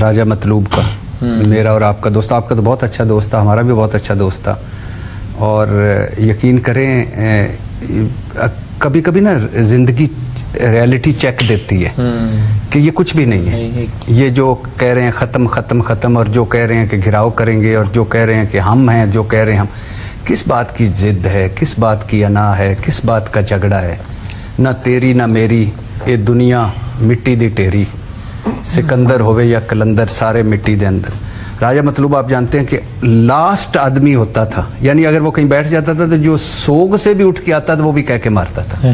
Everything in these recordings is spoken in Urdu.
راجہ مطلوب کا، میرا اور آپ کا دوست، آپ کا تو بہت اچھا دوست تھا، ہمارا بھی بہت اچھا دوست تھا. اور یقین کریں کبھی کبھی نا زندگی ریالٹی چیک دیتی ہے کہ یہ کچھ بھی نہیں ہے. یہ جو کہہ رہے ہیں ختم ختم ختم، اور جو کہہ رہے ہیں کہ گھراؤ کریں گے، اور جو کہہ رہے ہیں کہ ہم ہیں، جو کہہ رہے ہیں ہم، کس بات کی ضد ہے، کس بات کی انا ہے، کس بات کا جھگڑا ہے؟ نہ تیری نہ میری یہ دنیا مٹی دی ٹیری، سکندر ہوئے یا کلندر سارے مٹی دے اندر. راجہ مطلوب آپ جانتے ہیں کہ لاسٹ آدمی ہوتا تھا، یعنی اگر وہ کہیں بیٹھ جاتا تھا تو جو سوگ سے بھی اٹھ کے آتا تھا وہ بھی کہہ کے مارتا تھا.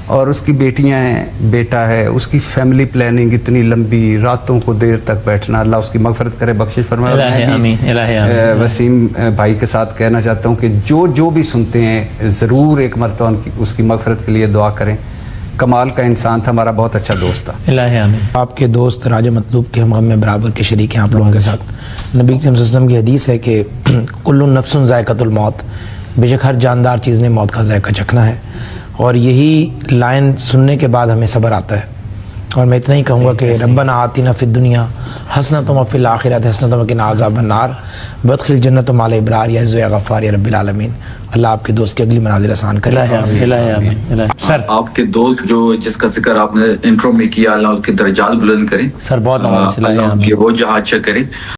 اور اس کی بیٹیاں ہیں، بیٹا ہے، اس کی فیملی پلاننگ اتنی لمبی، راتوں کو دیر تک بیٹھنا. اللہ اس کی مغفرت کرے، بخشش فرمائے. وسیم بھائی کے ساتھ کہنا چاہتا ہوں کہ جو بھی سنتے ہیں ضرور ایک مرتبہ اس کی مغفرت کے لیے دعا کریں. کمال کا انسان تھا، ہمارا بہت اچھا دوست تھا. آپ کے دوست راجہ مطلوب کے ہم غم میں برابر کے شریک ہیں آپ لوگوں کے ساتھ. نبی کریم صلی اللہ علیہ وسلم کی حدیث ہے کہ کل نفس ذائقۃ الموت، بے شک ہر جاندار چیز نے موت کا ذائقہ چکھنا ہے. اور یہی لائن سننے کے بعد ہمیں صبر آتا ہے. اور میں اتنا ہی کہوں گا کہ ربنا آتنا فی الدنیا حسنۃ وفی الآخرۃ حسنۃ وقنا عذاب النار وادخل جنۃ مع الابرار یا عز یا غفار یا رب العالمین. اللہ آپ کے دوست کی اگلی منازل آسان کرے. سر آپ کے دوست جو جس کا ذکر آپ نے انٹرو میں کیا، اللہ کے درجات بلند کریں. سر بہت اللہ ان کی وہ جہاد اچھا کرے.